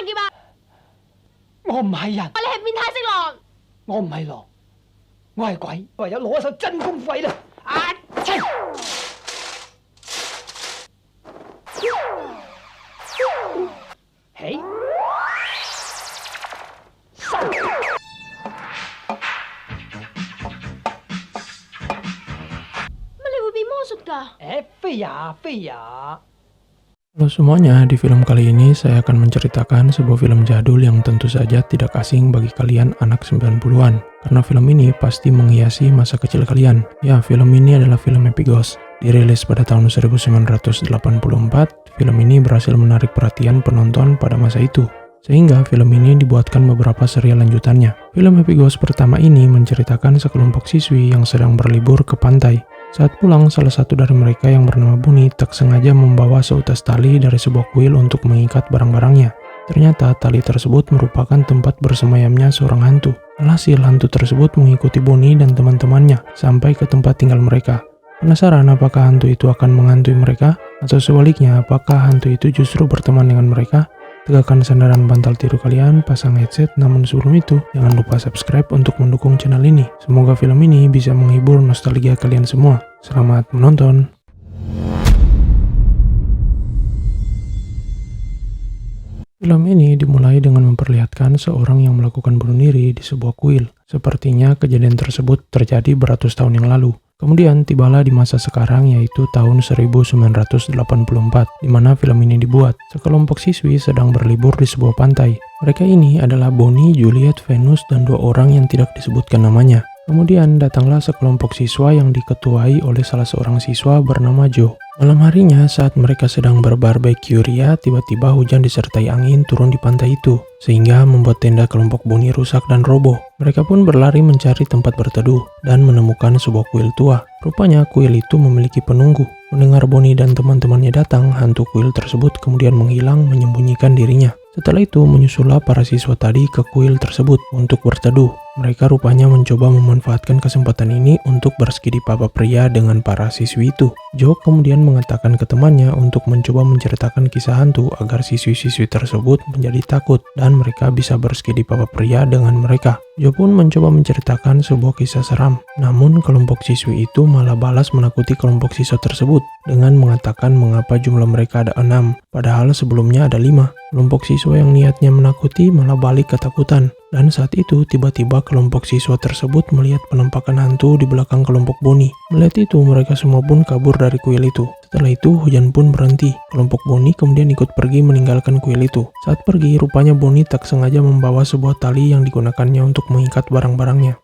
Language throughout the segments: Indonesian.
人劫啊！我唔係人，你係變態色狼！我唔係狼，我係鬼，唯有攞一手真功夫啦！啊！切！起！收！乜你會變魔術㗎？飛呀飛呀！ Halo semuanya, di film kali ini saya akan menceritakan sebuah film jadul yang tentu saja tidak asing bagi kalian anak 90-an. Karena film ini pasti menghiasi masa kecil kalian. Ya, film ini adalah film Happy Ghost. Dirilis pada tahun 1984, film ini berhasil menarik perhatian penonton pada masa itu. Sehingga film ini dibuatkan beberapa serial lanjutannya. Film Happy Ghost pertama ini menceritakan sekelompok siswi yang sedang berlibur ke pantai. Saat pulang, salah satu dari mereka yang bernama Bunny tak sengaja membawa seutas tali dari sebuah kuil untuk mengikat barang-barangnya. Ternyata tali tersebut merupakan tempat bersemayamnya seorang hantu. Alhasil hantu tersebut mengikuti Bunny dan teman-temannya sampai ke tempat tinggal mereka. Penasaran apakah hantu itu akan menghantui mereka? Atau sebaliknya, apakah hantu itu justru berteman dengan mereka? Tegakkan sandaran bantal tidur kalian, pasang headset, namun sebelum itu, jangan lupa subscribe untuk mendukung channel ini. Semoga film ini bisa menghibur nostalgia kalian semua. Selamat menonton! Film ini dimulai dengan memperlihatkan seorang yang melakukan bunuh diri di sebuah kuil. Sepertinya kejadian tersebut terjadi beratus tahun yang lalu. Kemudian tibalah di masa sekarang, yaitu tahun 1984, di mana film ini dibuat. Sekelompok siswi sedang berlibur di sebuah pantai. Mereka ini adalah Bonnie, Juliet, Venus, dan dua orang yang tidak disebutkan namanya. Kemudian datanglah sekelompok siswa yang diketuai oleh salah seorang siswa bernama Joe. Malam harinya saat mereka sedang berbarbecue ria, tiba-tiba hujan disertai angin turun di pantai itu, sehingga membuat tenda kelompok Bonnie rusak dan roboh. Mereka pun berlari mencari tempat berteduh dan menemukan sebuah kuil tua. Rupanya kuil itu memiliki penunggu. Mendengar Bonnie dan teman-temannya datang, hantu kuil tersebut kemudian menghilang menyembunyikan dirinya. Setelah itu menyusullah para siswa tadi ke kuil tersebut untuk berteduh. Mereka rupanya mencoba memanfaatkan kesempatan ini untuk berskidi papa pria dengan para siswi itu. Joe kemudian mengatakan ke temannya untuk mencoba menceritakan kisah hantu agar siswi-siswi tersebut menjadi takut dan mereka bisa berskidi papa pria dengan mereka. Joe pun mencoba menceritakan sebuah kisah seram. Namun kelompok siswi itu malah balas menakuti kelompok siswa tersebut dengan mengatakan mengapa jumlah mereka ada 6, padahal sebelumnya ada 5. Kelompok siswa yang niatnya menakuti malah balik ketakutan. Dan saat itu tiba-tiba kelompok siswa tersebut melihat penampakan hantu di belakang kelompok Bonnie. Melihat itu mereka semua pun kabur dari kuil itu. Setelah itu hujan pun berhenti. Kelompok Bonnie kemudian ikut pergi meninggalkan kuil itu. Saat pergi rupanya Bonnie tak sengaja membawa sebuah tali yang digunakannya untuk mengikat barang-barangnya.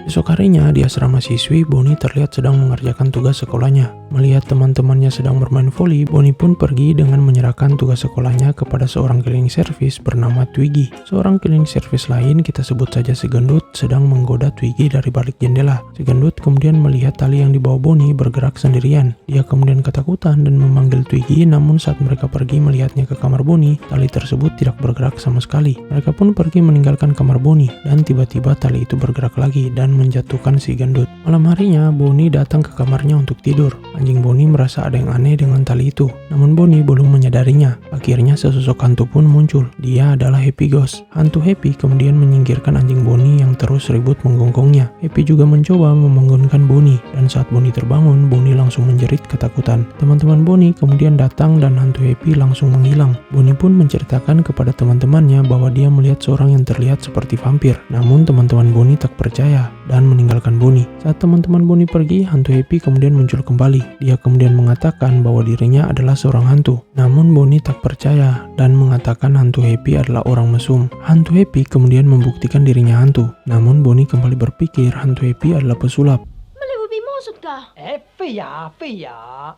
Esok harinya di asrama siswi, Bonnie terlihat sedang mengerjakan tugas sekolahnya. Melihat teman-temannya sedang bermain voli, Bonnie pun pergi dengan menyerahkan tugas sekolahnya kepada seorang cleaning service bernama Twiggy. Seorang cleaning service lain, kita sebut saja si gendut, sedang menggoda Twiggy dari balik jendela. Si gendut kemudian melihat tali yang dibawa Bonnie bergerak sendirian. Dia kemudian ketakutan dan memanggil Twiggy, namun saat mereka pergi melihatnya ke kamar Bonnie, tali tersebut tidak bergerak sama sekali. Mereka pun pergi meninggalkan kamar Bonnie, dan tiba-tiba tali itu bergerak lagi dan menjatuhkan si gendut. Malam harinya, Bonnie datang ke kamarnya untuk tidur. Anjing Bonnie merasa ada yang aneh dengan tali itu, namun Bonnie belum menyadarinya. Akhirnya sesosok hantu pun muncul. Dia adalah Happy Ghost. Hantu Happy kemudian menyingkirkan anjing Bonnie yang terus ribut menggonggongnya. Happy juga mencoba membangunkan Bonnie, dan saat Bonnie terbangun, Bonnie langsung menjerit ketakutan. Teman-teman Bonnie kemudian datang dan hantu Happy langsung menghilang. Bonnie pun menceritakan kepada teman-temannya bahwa dia melihat seorang yang terlihat seperti vampir. Namun teman-teman Bonnie tak percaya dan meninggalkan Bonnie. Saat teman-teman Bonnie pergi, hantu Happy kemudian muncul kembali. Dia kemudian mengatakan bahwa dirinya adalah seorang hantu. Namun Bonnie tak percaya dan mengatakan hantu Happy adalah orang mesum. Hantu Happy kemudian membuktikan dirinya hantu. Namun Bonnie kembali berpikir hantu Happy adalah pesulap. Mali will be魔術㗎。飛呀飛呀！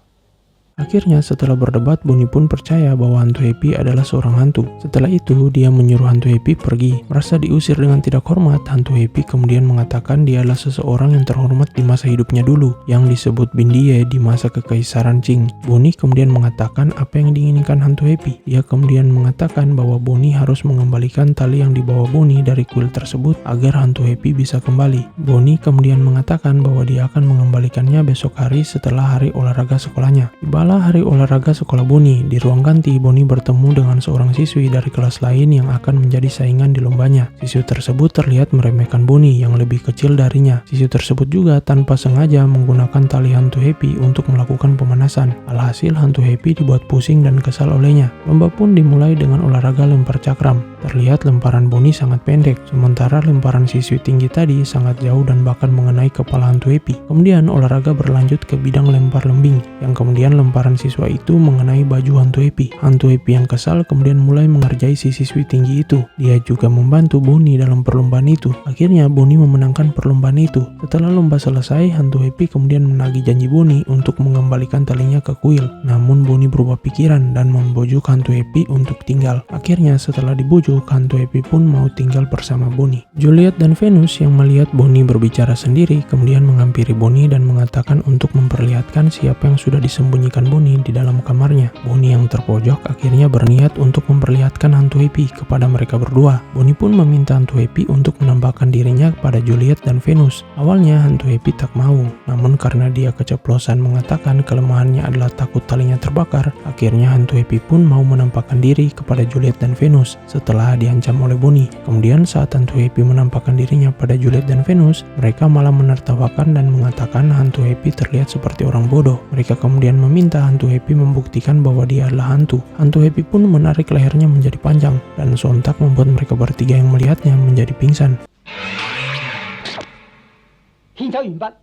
Akhirnya setelah berdebat, Bonnie pun percaya bahwa hantu Happy adalah seorang hantu. Setelah itu, dia menyuruh hantu Happy pergi. Merasa diusir dengan tidak hormat, hantu Happy kemudian mengatakan dia adalah seseorang yang terhormat di masa hidupnya dulu, yang disebut Bindie di masa kekaisaran Qing. Bonnie kemudian mengatakan apa yang diinginkan hantu Happy. Dia kemudian mengatakan bahwa Bonnie harus mengembalikan tali yang dibawa Bonnie dari kuil tersebut agar hantu Happy bisa kembali. Bonnie kemudian mengatakan bahwa dia akan mengembalikannya besok hari setelah hari olahraga sekolahnya. Tibalah hari olahraga sekolah Bonnie. Di ruang ganti, Bonnie bertemu dengan seorang siswi dari kelas lain yang akan menjadi saingan di lombanya. Siswi tersebut terlihat meremehkan Bonnie yang lebih kecil darinya. Siswi tersebut juga tanpa sengaja menggunakan tali hantu Happy untuk melakukan pemanasan. Alhasil hantu Happy dibuat pusing dan kesal olehnya. Lomba pun dimulai dengan olahraga lempar cakram. Terlihat lemparan Bonnie sangat pendek, sementara lemparan siswi tinggi tadi sangat jauh dan bahkan mengenai kepala hantu Happy. Kemudian olahraga berlanjut ke bidang lempar lembing, yang kemudian lemparan siswa itu mengenai baju hantu Happy. Hantu Happy yang kesal kemudian mulai mengerjai si siswi tinggi itu. Dia juga membantu Bonnie dalam perlombaan itu. Akhirnya Bonnie memenangkan perlombaan itu. Setelah lomba selesai, hantu Happy kemudian menagih janji Bonnie untuk mengembalikan talinya ke kuil. Namun Bonnie berubah pikiran dan membujuk hantu Happy untuk tinggal. Akhirnya setelah dibujuk, hantu Happy pun mau tinggal bersama Bonnie. Juliet dan Venus yang melihat Bonnie berbicara sendiri kemudian menghampiri Bonnie dan mengatakan untuk memperlihatkan siapa yang sudah disembunyikan Bonnie di dalam kamarnya. Bonnie yang terpojok akhirnya berniat untuk memperlihatkan hantu Happy kepada mereka berdua. Bonnie pun meminta hantu Happy untuk menambahkan dirinya kepada Juliet dan Venus. Awalnya hantu Happy tak mau, namun karena dia keceplosan mengatakan kelemahannya adalah takut talinya terbakar, akhirnya hantu Happy pun mau menampakkan diri kepada Juliet dan Venus setelah diancam oleh Bonnie. Kemudian saat hantu Happy menampakkan dirinya pada Juliet dan Venus, mereka malah menertawakan dan mengatakan hantu Happy terlihat seperti orang bodoh. Mereka kemudian meminta hantu Happy membuktikan bahwa dia adalah hantu. Hantu Happy pun menarik lehernya menjadi panjang dan sontak membuat mereka bertiga yang melihatnya menjadi pingsan. 獻醜完畢。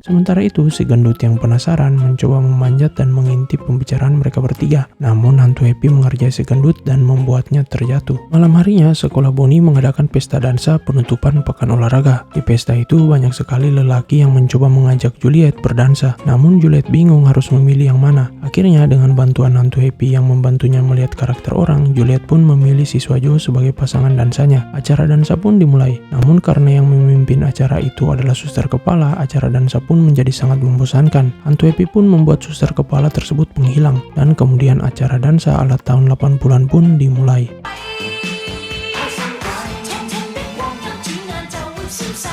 Sementara itu, si gendut yang penasaran mencoba memanjat dan mengintip pembicaraan mereka bertiga. Namun hantu Happy mengerjai si gendut dan membuatnya terjatuh. Malam harinya, sekolah Bonnie mengadakan pesta dansa penutupan pekan olahraga. Di pesta itu banyak sekali lelaki yang mencoba mengajak Juliet berdansa. Namun Juliet bingung harus memilih yang mana. Akhirnya dengan bantuan hantu Happy yang membantunya melihat karakter orang, Juliet pun memilih siswa Joe sebagai pasangan dansanya. Acara dansa pun dimulai. Namun karena yang memimpin acara itu adalah suster kepala, acara dansa pun menjadi sangat membosankan. Hantu Happy pun membuat suster kepala tersebut menghilang, dan kemudian acara dansa ala tahun 80-an pun dimulai.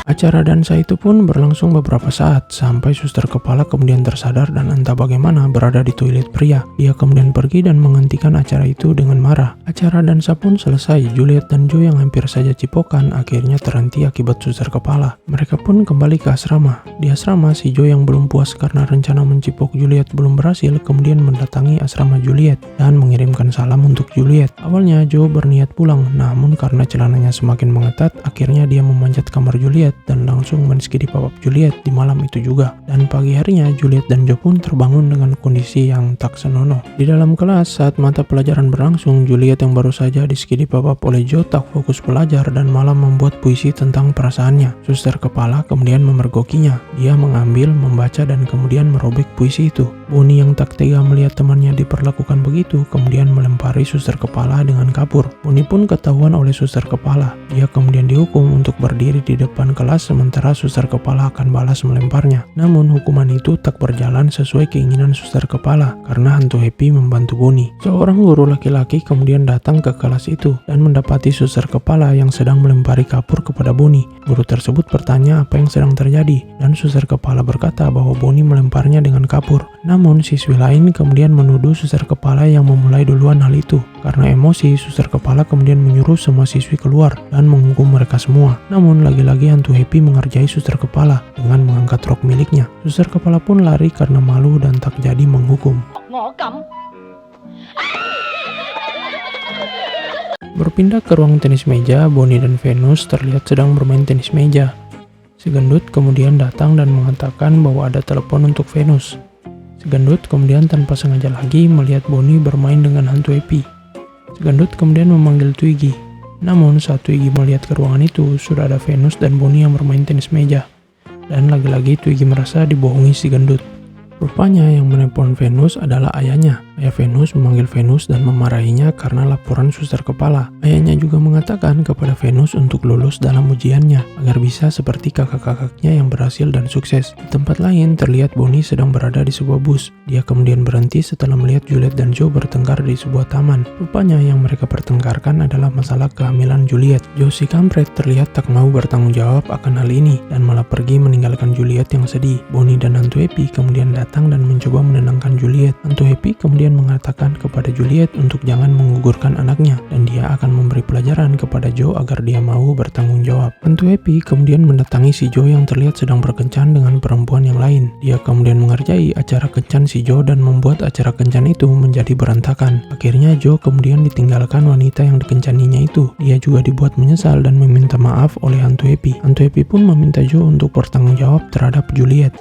Acara dansa itu pun berlangsung beberapa saat, sampai suster kepala kemudian tersadar dan entah bagaimana berada di toilet pria. Dia kemudian pergi dan menghentikan acara itu dengan marah. Acara dansa pun selesai. Juliet dan Joe yang hampir saja cipokan akhirnya terhenti akibat suster kepala. Mereka pun kembali ke asrama. Di asrama, si Joe yang belum puas karena rencana mencipok Juliet belum berhasil kemudian mendatangi asrama Juliet dan mengirimkan salam untuk Juliet. Awalnya Joe berniat pulang, namun karena celananya semakin mengetat, akhirnya dia memanjat kamar Juliet dan langsung menskidi papap Juliet di malam itu juga. Dan pagi harinya Juliet dan Joe pun terbangun dengan kondisi yang tak senonoh. Di dalam kelas saat mata pelajaran berlangsung, Juliet yang baru saja diskidi papap oleh Joe tak fokus belajar dan malah membuat puisi tentang perasaannya. Suster kepala kemudian memergokinya. Dia mengambil, membaca dan kemudian merobek puisi itu. Bonnie yang tak tega melihat temannya diperlakukan begitu kemudian melempari suster kepala dengan kapur. Bonnie pun ketahuan oleh suster kepala. Dia kemudian dihukum untuk berdiri di depan kelas sementara suster kepala akan balas melemparnya. Namun hukuman itu tak berjalan sesuai keinginan suster kepala karena hantu Happy membantu Bonnie. Seorang guru laki-laki kemudian datang ke kelas itu dan mendapati suster kepala yang sedang melempari kapur kepada Bonnie. Guru tersebut bertanya apa yang sedang terjadi dan suster kepala berkata bahwa Bonnie melemparnya dengan kapur. Namun siswi lain kemudian menuduh suster kepala yang memulai duluan hal itu. Karena emosi, suster kepala kemudian menyuruh semua siswi keluar dan menghukum mereka semua. Namun lagi-lagi hantu Happy mengerjai suster kepala dengan mengangkat rok miliknya. Suster kepala pun lari karena malu dan tak jadi menghukum. Berpindah ke ruang tenis meja, Bonnie dan Venus terlihat sedang bermain tenis meja. Si gendut kemudian datang dan mengatakan bahwa ada telepon untuk Venus. Si gendut kemudian tanpa sengaja lagi melihat Bonnie bermain dengan hantu Happy. Si gendut kemudian memanggil Twiggy. Namun saat Twiggy melihat ke ruangan itu, sudah ada Venus dan Bonnie yang bermain tenis meja. dan lagi-lagi Twiggy merasa dibohongi si gendut. Rupanya yang menelpon Venus adalah ayahnya. Ayah Venus memanggil Venus dan memarahinya karena laporan suster kepala. Ayahnya juga mengatakan kepada Venus untuk lulus dalam ujiannya agar bisa seperti kakak-kakaknya yang berhasil dan sukses. Di tempat lain terlihat Bonnie sedang berada di sebuah bus. Dia kemudian berhenti setelah melihat Juliet dan Joe bertengkar di sebuah taman. Rupanya yang mereka pertengkarkan adalah masalah kehamilan Juliet. Joe si kampret terlihat tak mau bertanggung jawab akan hal ini dan malah pergi meninggalkan Juliet yang sedih. Bonnie dan Hantu Happy kemudian datang dan mencoba menenangkan Juliet. Hantu Happy kemudian mengatakan kepada Juliet untuk jangan menggugurkan anaknya dan dia akan memberi pelajaran kepada Joe agar dia mau bertanggung jawab. Hantu Happy kemudian mendatangi si Joe yang terlihat sedang berkencan dengan perempuan yang lain. Dia kemudian mengerjai acara kencan si Joe dan membuat acara kencan itu menjadi berantakan. Akhirnya Joe kemudian ditinggalkan wanita yang dikencaninya itu. Dia juga dibuat menyesal dan meminta maaf oleh Hantu Happy. Hantu Happy pun meminta Joe untuk bertanggung jawab terhadap Juliet.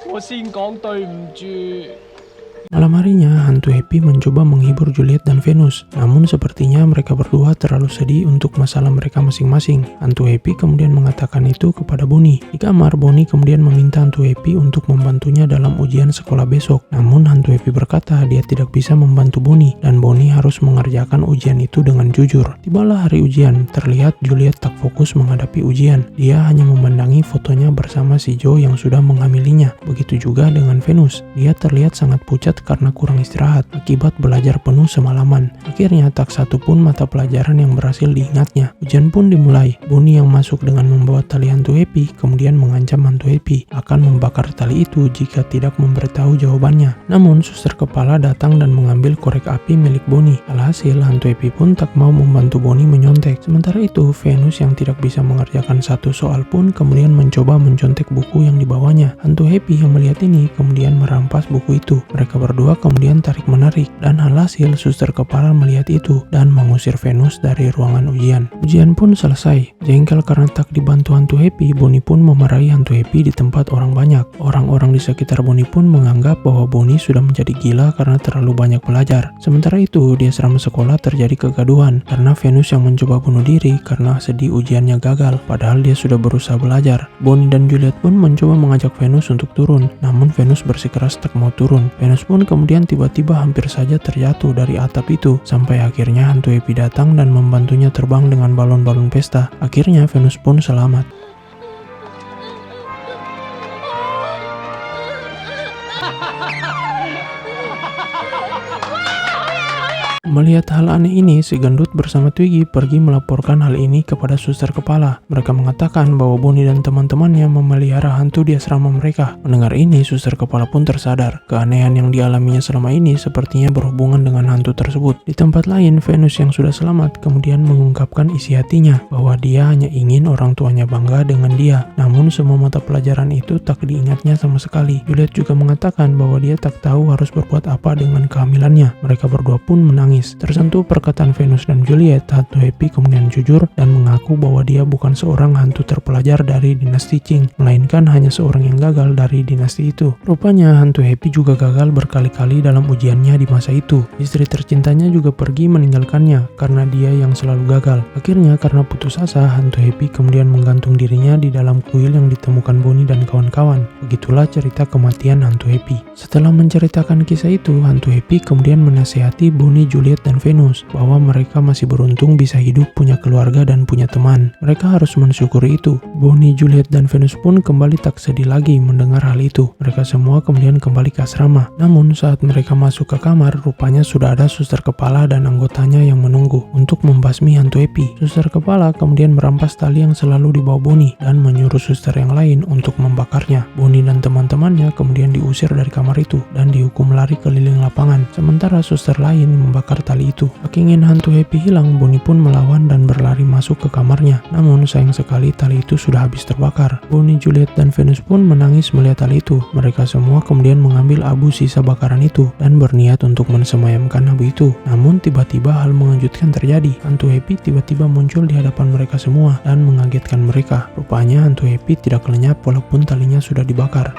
Malam harinya, Hantu Happy mencoba menghibur Juliet dan Venus. Namun sepertinya mereka berdua terlalu sedih untuk masalah mereka masing-masing. Hantu Happy kemudian mengatakan itu kepada Bonnie. Di kamar, Bonnie kemudian meminta Hantu Happy untuk membantunya dalam ujian sekolah besok. Namun Hantu Happy berkata dia tidak bisa membantu Bonnie dan Bonnie harus mengerjakan ujian itu dengan jujur. Tibalah hari ujian, terlihat Juliet tak fokus menghadapi ujian. Dia hanya memandangi fotonya bersama si Joe yang sudah menghamilinya. Begitu juga dengan Venus. Dia terlihat sangat pucat karena kurang istirahat akibat belajar penuh semalaman. Akhirnya tak satu pun mata pelajaran yang berhasil diingatnya. Ujian pun dimulai. Bonnie yang masuk dengan membawa tali Hantu Happy kemudian mengancam Hantu Happy akan membakar tali itu jika tidak memberitahu jawabannya. Namun suster kepala datang dan mengambil korek api milik Bonnie. Alhasil Hantu Happy pun tak mau membantu Bonnie menyontek. Sementara itu Venus yang tidak bisa mengerjakan satu soal pun kemudian mencoba mencontek buku yang dibawanya. Hantu Happy yang melihat ini kemudian merampas buku itu. Mereka berdua kemudian tarik-menarik dan alhasil suster kepala melihat itu dan mengusir Venus dari ruangan ujian. Ujian pun selesai. Jengkel karena tak dibantu Hantu Happy, Bonnie pun memarahi Hantu Happy di tempat orang banyak. Orang-orang di sekitar Bonnie pun menganggap bahwa Bonnie sudah menjadi gila karena terlalu banyak belajar. Sementara itu di asrama sekolah terjadi kegaduhan karena Venus yang mencoba bunuh diri karena sedih ujiannya gagal padahal dia sudah berusaha belajar. Bonnie dan Juliet pun mencoba mengajak Venus untuk turun, namun Venus bersikeras tak mau turun. Venus pun kemudian tiba-tiba hampir saja terjatuh dari atap itu sampai akhirnya Hantu Happy datang dan membantunya terbang dengan balon-balon pesta. Akhirnya Venus pun selamat. Melihat hal aneh ini, si gendut bersama Twiggy pergi melaporkan hal ini kepada suster kepala. Mereka mengatakan bahwa Bonnie dan teman-temannya memelihara hantu di asrama mereka. Mendengar ini, suster kepala pun tersadar. Keanehan yang dialaminya selama ini sepertinya berhubungan dengan hantu tersebut. Di tempat lain, Venus yang sudah selamat kemudian mengungkapkan isi hatinya bahwa dia hanya ingin orang tuanya bangga dengan dia. Namun semua mata pelajaran itu tak diingatnya sama sekali. Juliet juga mengatakan bahwa dia tak tahu harus berbuat apa dengan kehamilannya. Mereka berdua pun menangis. Tersentuh perkataan Venus dan Juliet, Hantu Happy kemudian jujur dan mengaku bahwa dia bukan seorang hantu terpelajar dari dinasti Qing, melainkan hanya seorang yang gagal dari dinasti itu. Rupanya Hantu Happy juga gagal berkali-kali dalam ujiannya di masa itu. Istri tercintanya juga pergi meninggalkannya karena dia yang selalu gagal. Akhirnya karena putus asa, Hantu Happy kemudian menggantung dirinya di dalam kuil yang ditemukan Bonnie dan kawan-kawan. Begitulah cerita kematian Hantu Happy. Setelah menceritakan kisah itu, Hantu Happy kemudian menasihati Bonnie, Juliet, dan Venus bahwa mereka masih beruntung bisa hidup, punya keluarga, dan punya teman. Mereka harus mensyukuri itu. Bonnie, Juliet, dan Venus pun kembali tak sedih lagi mendengar hal itu. Mereka semua kemudian kembali ke asrama. Namun saat mereka masuk ke kamar, rupanya sudah ada suster kepala dan anggotanya yang menunggu untuk membasmi Hantu Happy. Suster kepala kemudian merampas tali yang selalu dibawa Bonnie dan menyuruh suster yang lain untuk membakarnya. Bonnie dan teman-temannya kemudian diusir dari kamar itu dan dihukum lari keliling lapangan. Sementara suster lain membakar tali itu. Saking ingin Hantu Happy hilang, Bonnie pun melawan dan berlari masuk ke kamarnya. Namun sayang sekali tali itu sudah habis terbakar. Bonnie, Juliet, dan Venus pun menangis melihat hal itu. Mereka semua kemudian mengambil abu sisa bakaran itu dan berniat untuk mensemayamkan abu itu. Namun tiba-tiba hal mengejutkan terjadi. Hantu Happy tiba-tiba muncul di hadapan mereka semua dan mengagetkan mereka. Rupanya Hantu Happy tidak lenyap walaupun talinya sudah dibakar.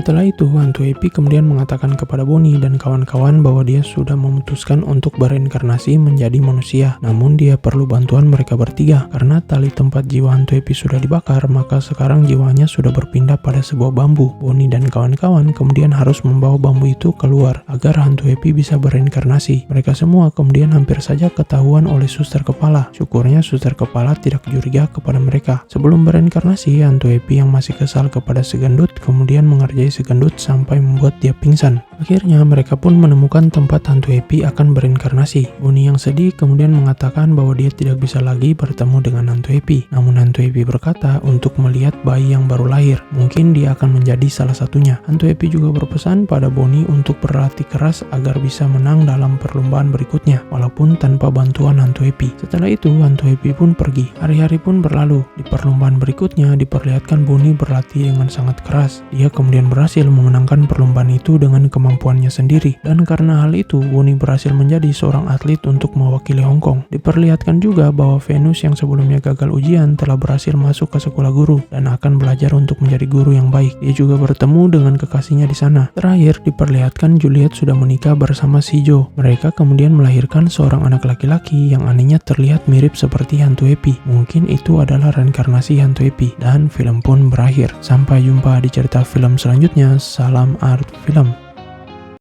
Setelah itu, hantu Happy kemudian mengatakan kepada Bonnie dan kawan-kawan bahwa dia sudah memutuskan untuk bereinkarnasi menjadi manusia. Namun dia perlu bantuan mereka bertiga, karena tali tempat jiwa hantu Happy sudah dibakar, maka sekarang jiwanya sudah berpindah pada sebuah bambu. Bonnie dan kawan-kawan kemudian harus membawa bambu itu keluar, agar hantu Happy bisa bereinkarnasi. Mereka semua kemudian hampir saja ketahuan oleh suster kepala. Syukurnya suster kepala tidak curiga kepada mereka. Sebelum bereinkarnasi, hantu Happy yang masih kesal kepada si gendut kemudian mengerjai si gendut sampai membuat dia pingsan. Akhirnya mereka pun menemukan tempat hantu Happy akan berinkarnasi. Bonnie yang sedih kemudian mengatakan bahwa dia tidak bisa lagi bertemu dengan hantu Happy. Namun hantu Happy berkata untuk melihat bayi yang baru lahir. Mungkin dia akan menjadi salah satunya. Hantu Happy juga berpesan pada Bonnie untuk berlatih keras agar bisa menang dalam perlombaan berikutnya, walaupun tanpa bantuan hantu Happy. Setelah itu, hantu Happy pun pergi. Hari-hari pun berlalu. Di perlombaan berikutnya diperlihatkan Bonnie berlatih dengan sangat keras. Dia kemudian berhasil memenangkan perlombaan itu dengan kemampuannya sendiri, dan karena hal itu Bonnie berhasil menjadi seorang atlet untuk mewakili Hong Kong. Diperlihatkan juga bahwa Venus yang sebelumnya gagal ujian telah berhasil masuk ke sekolah guru dan akan belajar untuk menjadi guru yang baik. Dia juga bertemu dengan kekasihnya di sana. Terakhir diperlihatkan Juliet sudah menikah bersama si Joe. Mereka kemudian melahirkan seorang anak laki-laki yang anehnya terlihat mirip seperti hantu Happy. Mungkin itu adalah reinkarnasi hantu Happy, dan film pun berakhir. Sampai jumpa di cerita film selanjutnya. Salam Art Film.